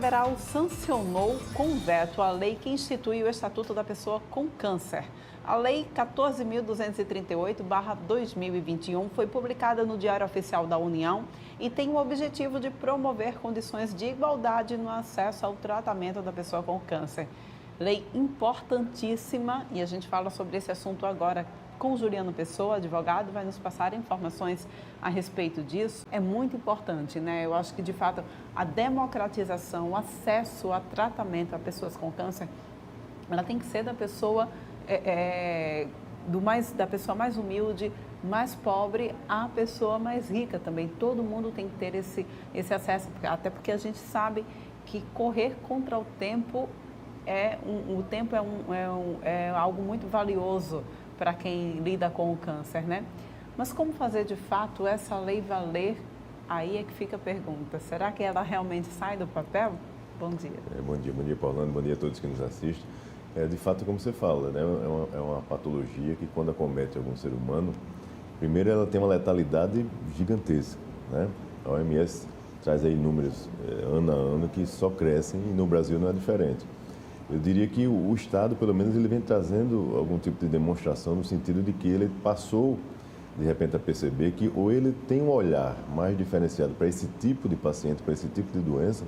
Federal sancionou com veto a lei que institui o Estatuto da Pessoa com Câncer. A Lei 14.238/2021 foi publicada no Diário Oficial da União e tem o objetivo de promover condições de igualdade no acesso ao tratamento da pessoa com câncer. Lei importantíssima e a gente fala sobre esse assunto agora com o Juliano Pessoa, advogado, vai nos passar informações a respeito disso. É muito importante, né? Eu acho que, de fato, a democratização, o acesso a tratamento a pessoas com câncer, ela tem que ser da pessoa, da pessoa mais humilde, mais pobre, à pessoa mais rica também. Todo mundo tem que ter esse acesso, até porque a gente sabe que correr contra o tempo o tempo é algo muito valioso para quem lida com o câncer, né? Mas como fazer de fato essa lei valer? Aí é que fica a pergunta. Será que ela realmente sai do papel? Bom dia. Bom dia, Paulano. Bom dia a todos que nos assistem. De fato, como você fala, né? É uma patologia que, quando acomete algum ser humano, primeiro ela tem uma letalidade gigantesca, né? A OMS traz aí números ano a ano que só crescem e no Brasil não é diferente. Eu diria que o Estado, pelo menos, ele vem trazendo algum tipo de demonstração no sentido de que ele passou, de repente, a perceber que ou ele tem um olhar mais diferenciado para esse tipo de paciente, para esse tipo de doença,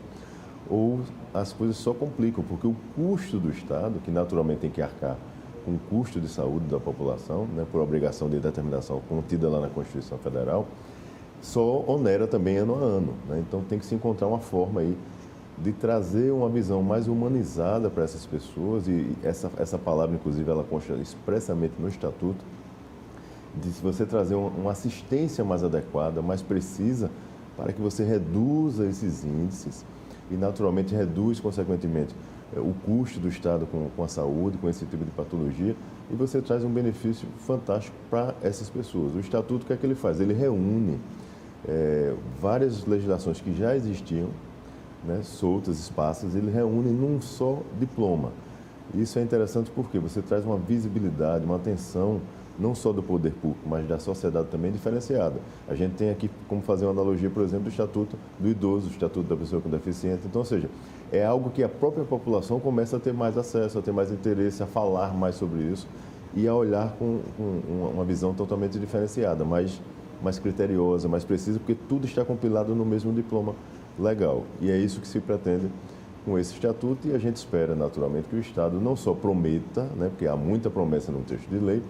ou as coisas só complicam, porque o custo do Estado, que naturalmente tem que arcar com o custo de saúde da população, né, por obrigação de determinação contida lá na Constituição Federal, só onera também ano a ano, né? Então tem que se encontrar uma forma aí de trazer uma visão mais humanizada para essas pessoas, e essa palavra, inclusive, ela consta expressamente no Estatuto, de você trazer uma assistência mais adequada, mais precisa, para que você reduza esses índices e, naturalmente, reduz, consequentemente, o custo do Estado com a saúde, com esse tipo de patologia, e você traz um benefício fantástico para essas pessoas. O Estatuto, o que é que ele faz? Ele reúne várias legislações que já existiam, né, soltas, esparsas, ele reúne num só diploma. Isso é interessante porque você traz uma visibilidade, uma atenção, não só do poder público, mas da sociedade também diferenciada. A gente tem aqui como fazer uma analogia, por exemplo, do Estatuto do Idoso, do Estatuto da Pessoa com Deficiência. Então, ou seja, é algo que a própria população começa a ter mais acesso, a ter mais interesse, a falar mais sobre isso e a olhar com uma visão totalmente diferenciada, mais criteriosa, mais precisa, porque tudo está compilado no mesmo diploma legal. E é isso que se pretende com esse estatuto, e a gente espera, naturalmente, que o Estado não só prometa, né, porque há muita promessa no texto de lei,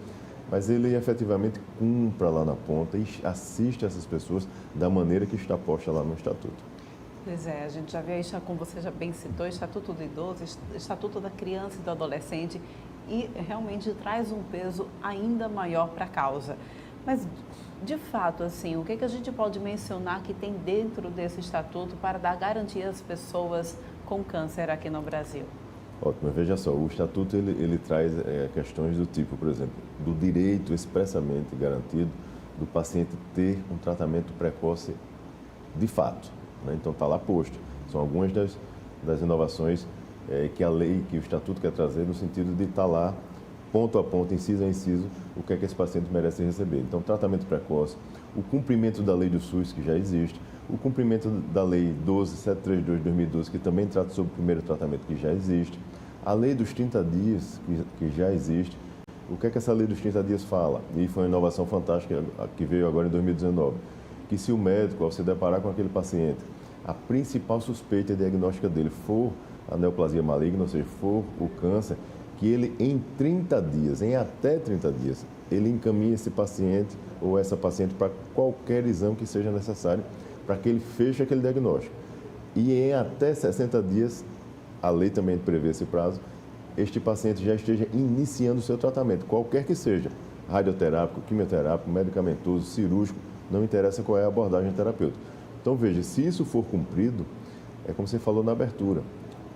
mas ele efetivamente cumpra lá na ponta e assista essas pessoas da maneira que está posta lá no Estatuto. Pois é, a gente já vê isso, como você já bem citou, Estatuto do Idoso, Estatuto da Criança e do Adolescente, e realmente traz um peso ainda maior para a causa. Mas, de fato, assim, o que a gente pode mencionar que tem dentro desse estatuto para dar garantia às pessoas com câncer aqui no Brasil? Ótimo, veja só, o estatuto ele traz questões do tipo, por exemplo, do direito expressamente garantido do paciente ter um tratamento precoce de fato, né? Então está lá posto. São algumas das inovações que a lei, que o estatuto quer trazer, no sentido de estar lá ponto a ponto, inciso a inciso, o que é que esse paciente merece receber. Então, tratamento precoce, o cumprimento da lei do SUS, que já existe, o cumprimento da lei 12732 de 2012, que também trata sobre o primeiro tratamento, que já existe, a lei dos 30 dias, que já existe. O que é que essa lei dos 30 dias fala? E foi uma inovação fantástica que veio agora em 2019, que se o médico, ao se deparar com aquele paciente, a principal suspeita diagnóstica dele for a neoplasia maligna, ou seja, for o câncer, que ele em até 30 dias, ele encaminha esse paciente ou essa paciente para qualquer exame que seja necessário para que ele feche aquele diagnóstico. E em até 60 dias, a lei também prevê esse prazo, este paciente já esteja iniciando o seu tratamento, qualquer que seja, radioterápico, quimioterápico, medicamentoso, cirúrgico, não interessa qual é a abordagem terapêutica. Então veja, se isso for cumprido, é como você falou na abertura,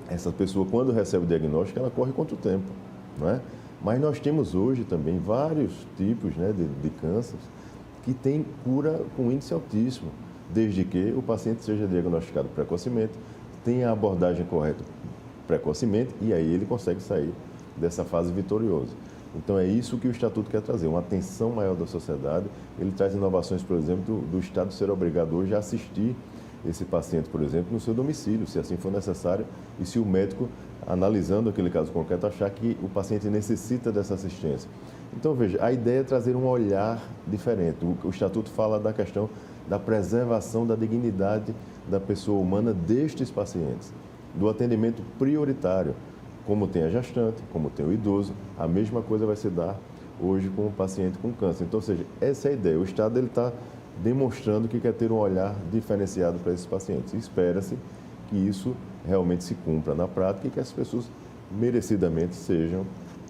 essa pessoa, quando recebe o diagnóstico, ela corre quanto tempo, não é? Mas nós temos hoje também vários tipos, né, de cânceres que têm cura com índice altíssimo, desde que o paciente seja diagnosticado precocemente, tenha a abordagem correta precocemente, e aí ele consegue sair dessa fase vitoriosa. Então é isso que o Estatuto quer trazer, uma atenção maior da sociedade. Ele traz inovações, por exemplo, do Estado ser obrigado hoje a assistir esse paciente, por exemplo, no seu domicílio, se assim for necessário, e se o médico, analisando aquele caso concreto, achar que o paciente necessita dessa assistência. Então, veja, a ideia é trazer um olhar diferente. O Estatuto fala da questão da preservação da dignidade da pessoa humana destes pacientes, do atendimento prioritário, como tem a gestante, como tem o idoso, a mesma coisa vai se dar hoje com o paciente com câncer. Então, ou seja, essa é a ideia. O Estado está demonstrando que quer ter um olhar diferenciado para esses pacientes. Espera-se que isso realmente se cumpra na prática e que as pessoas merecidamente sejam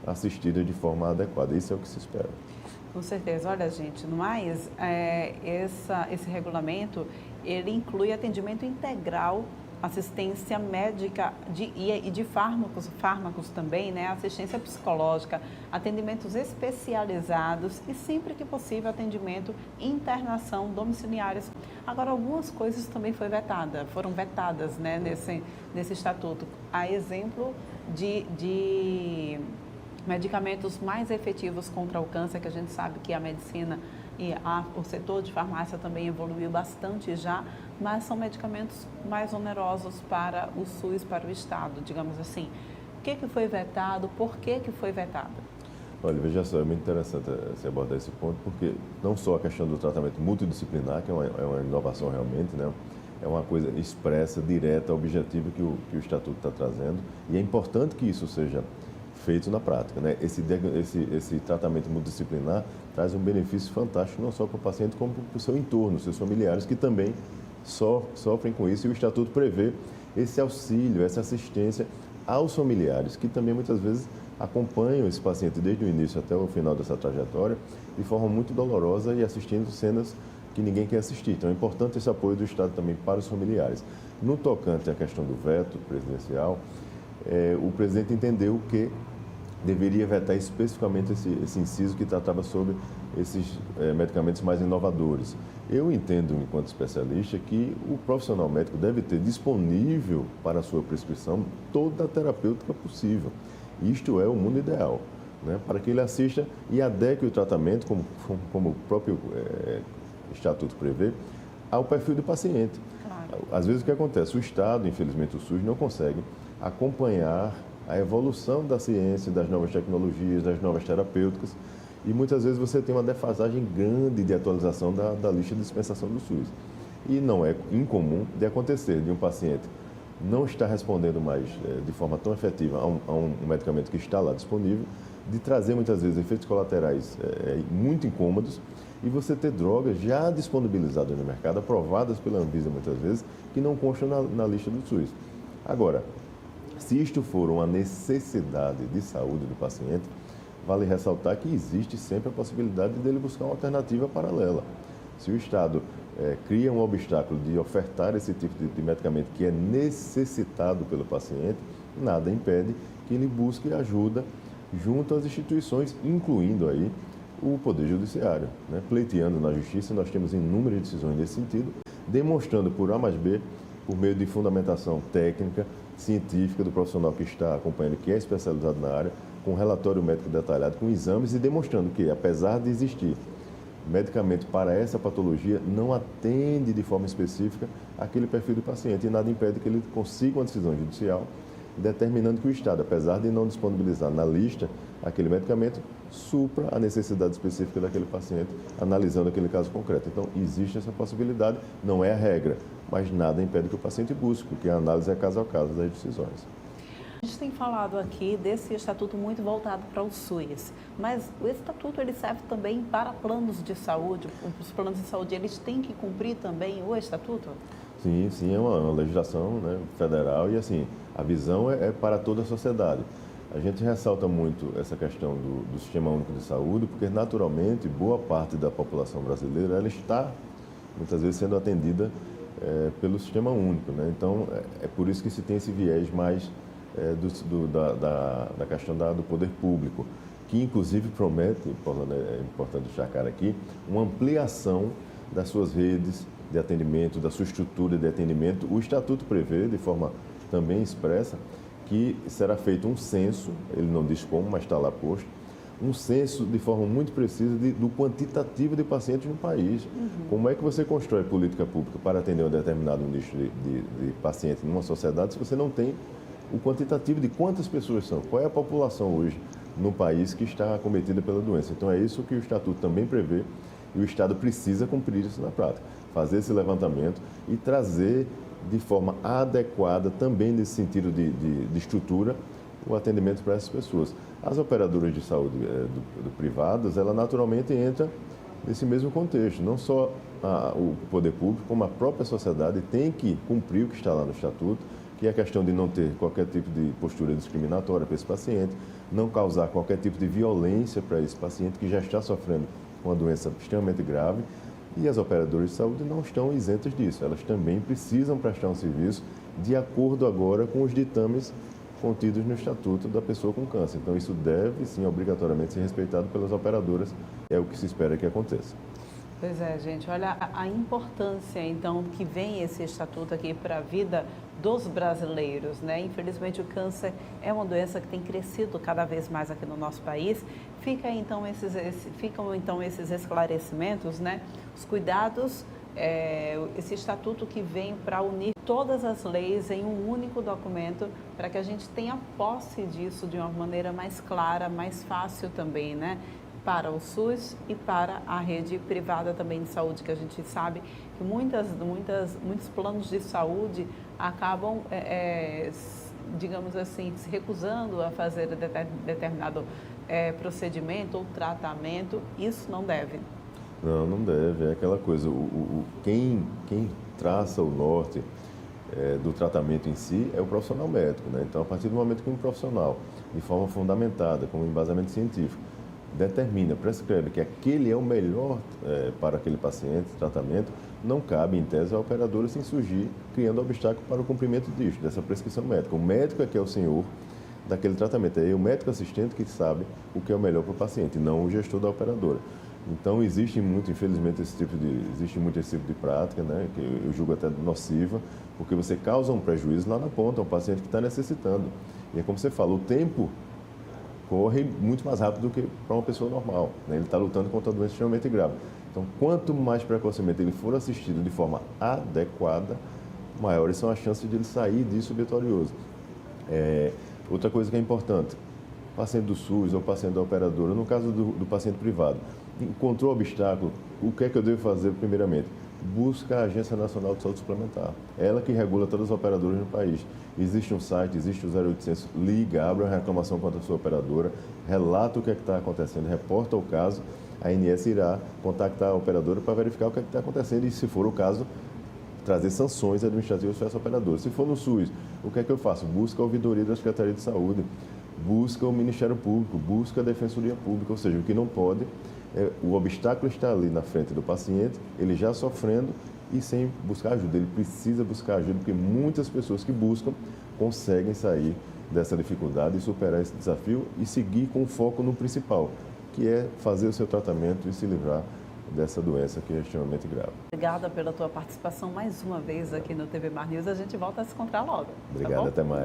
assistidas de forma adequada. Isso é o que se espera. Com certeza. Olha, gente, no mais, esse regulamento, ele inclui atendimento integral, assistência médica e de fármacos também, né? Assistência psicológica, atendimentos especializados e, sempre que possível, atendimento e internação domiciliares. Agora, algumas coisas também foram vetadas, né, nesse estatuto. A exemplo de medicamentos mais efetivos contra o câncer, que a gente sabe que a medicina e o setor de farmácia também evoluiu bastante já, mas são medicamentos mais onerosos para o SUS, para o Estado, digamos assim. O que foi vetado? Por que foi vetado? Olha, veja só, é muito interessante você abordar esse ponto, porque não só a questão do tratamento multidisciplinar, que é uma inovação realmente, né? É uma coisa expressa, direta, objetiva que o Estatuto está trazendo, e é importante que isso seja feito na prática, né? Esse tratamento multidisciplinar traz um benefício fantástico não só para o paciente, como para o seu entorno, seus familiares, que também sofrem com isso, e o Estatuto prevê esse auxílio, essa assistência aos familiares, que também muitas vezes acompanham esse paciente desde o início até o final dessa trajetória, de forma muito dolorosa e assistindo cenas que ninguém quer assistir. Então é importante esse apoio do Estado também para os familiares. No tocante à questão do veto presidencial, o presidente entendeu que deveria vetar especificamente esse inciso que tratava sobre esses medicamentos mais inovadores. Eu entendo, enquanto especialista, que o profissional médico deve ter disponível para a sua prescrição toda a terapêutica possível. Isto é o mundo ideal, né? Para que ele assista e adeque o tratamento, como o próprio Estatuto prevê, ao perfil do paciente. Claro. Às vezes o que acontece? O Estado, infelizmente o SUS, não consegue acompanhar a evolução da ciência, das novas tecnologias, das novas terapêuticas, e muitas vezes você tem uma defasagem grande de atualização da lista de dispensação do SUS. E não é incomum de acontecer de um paciente não estar respondendo mais de forma tão efetiva a um medicamento que está lá disponível, de trazer muitas vezes efeitos colaterais muito incômodos, e você ter drogas já disponibilizadas no mercado, aprovadas pela Anvisa muitas vezes, que não constam na lista do SUS. Agora, se isto for uma necessidade de saúde do paciente, vale ressaltar que existe sempre a possibilidade dele buscar uma alternativa paralela. Se o Estado cria um obstáculo de ofertar esse tipo de medicamento que é necessitado pelo paciente, nada impede que ele busque ajuda junto às instituições, incluindo aí o Poder Judiciário, né? Pleiteando na Justiça, nós temos inúmeras decisões nesse sentido, demonstrando por A mais B, por meio de fundamentação técnica, científica do profissional que está acompanhando, que é especializado na área, com relatório médico detalhado, com exames e demonstrando que, apesar de existir medicamento para essa patologia, não atende de forma específica aquele perfil do paciente, e nada impede que ele consiga uma decisão judicial determinando que o Estado, apesar de não disponibilizar na lista aquele medicamento, supra a necessidade específica daquele paciente, analisando aquele caso concreto. Então, existe essa possibilidade, não é a regra, mas nada impede que o paciente busque, porque a análise é caso a caso das decisões. A gente tem falado aqui desse estatuto muito voltado para o SUS, mas o estatuto ele serve também para planos de saúde. Os planos de saúde, eles têm que cumprir também o estatuto? Sim, é uma legislação, né, federal, e assim, a visão é para toda a sociedade. A gente ressalta muito essa questão do Sistema Único de Saúde, porque naturalmente boa parte da população brasileira ela está muitas vezes sendo atendida pelo Sistema Único, né? Então é por isso que se tem esse viés mais da questão do poder público, que inclusive promete, é importante destacar aqui, uma ampliação das suas redes de atendimento, da sua estrutura de atendimento. O Estatuto prevê, de forma também expressa, que será feito um censo, ele não diz como, mas está lá posto, um censo de forma muito precisa do quantitativo de pacientes no país. Como é que você constrói política pública para atender um determinado nicho de pacientes numa sociedade se você não tem o quantitativo de quantas pessoas são? Qual é a população hoje no país que está acometida pela doença? Então é isso que o Estatuto também prevê e o Estado precisa cumprir isso na prática. Fazer esse levantamento e trazer de forma adequada, também nesse sentido de estrutura, o atendimento para essas pessoas. As operadoras de saúde privadas, ela naturalmente entra nesse mesmo contexto. Não só o poder público, como a própria sociedade tem que cumprir o que está lá no Estatuto, que é a questão de não ter qualquer tipo de postura discriminatória para esse paciente, não causar qualquer tipo de violência para esse paciente que já está sofrendo uma doença extremamente grave. E as operadoras de saúde não estão isentas disso. Elas também precisam prestar um serviço de acordo agora com os ditames contidos no Estatuto da pessoa com câncer. Então, isso deve, sim, obrigatoriamente ser respeitado pelas operadoras. É o que se espera que aconteça. Pois é, gente. Olha a importância, então, que vem esse estatuto aqui para a vida dos brasileiros, né? Infelizmente, o câncer é uma doença que tem crescido cada vez mais aqui no nosso país. Ficam, então, esses esclarecimentos, né? Os cuidados, esse estatuto que vem para unir todas as leis em um único documento, para que a gente tenha posse disso de uma maneira mais clara, mais fácil também, né? Para o SUS e para a rede privada também de saúde, que a gente sabe que muitos planos de saúde acabam, digamos assim, se recusando a fazer determinado procedimento ou tratamento. Isso não deve. Não deve. É aquela coisa, quem traça o norte do tratamento em si é o profissional médico, né? Então, a partir do momento que um profissional, de forma fundamentada, com um embasamento científico, prescreve que aquele é o melhor para aquele paciente, tratamento, não cabe, em tese, a operadora se insurgir, criando obstáculo para o cumprimento dessa prescrição médica. O médico é que é o senhor daquele tratamento, é o médico assistente que sabe o que é o melhor para o paciente, não o gestor da operadora. Então, existe muito, infelizmente, existe muito esse tipo de prática, né, que eu julgo até nociva, porque você causa um prejuízo lá na ponta, ao paciente que está necessitando. E é como você fala, o tempo corre muito mais rápido do que para uma pessoa normal, né? Ele está lutando contra uma doença extremamente grave. Então, quanto mais precocemente ele for assistido de forma adequada, maiores são as chances de ele sair disso vitorioso. Outra coisa que é importante, paciente do SUS ou paciente da operadora, no caso do paciente privado, encontrou obstáculo, o que é que eu devo fazer primeiramente? Busca a Agência Nacional de Saúde Suplementar. Ela que regula todas as operadoras no país. Existe um site, existe o 0800, liga, abre uma reclamação contra a sua operadora, relata o que é que está acontecendo, reporta o caso, a ANS irá contactar a operadora para verificar o que é que está acontecendo e, se for o caso, trazer sanções administrativas para essa operadora. Se for no SUS, o que é que eu faço? Busca a ouvidoria da Secretaria de Saúde, busca o Ministério Público, busca a Defensoria Pública, ou seja, o que não pode o obstáculo está ali na frente do paciente, ele já sofrendo e sem buscar ajuda. Ele precisa buscar ajuda, porque muitas pessoas que buscam conseguem sair dessa dificuldade e superar esse desafio e seguir com foco no principal, que é fazer o seu tratamento e se livrar dessa doença que é extremamente grave. Obrigada pela tua participação mais uma vez aqui no TV Mar News. A gente volta a se encontrar logo. Obrigado, até mais.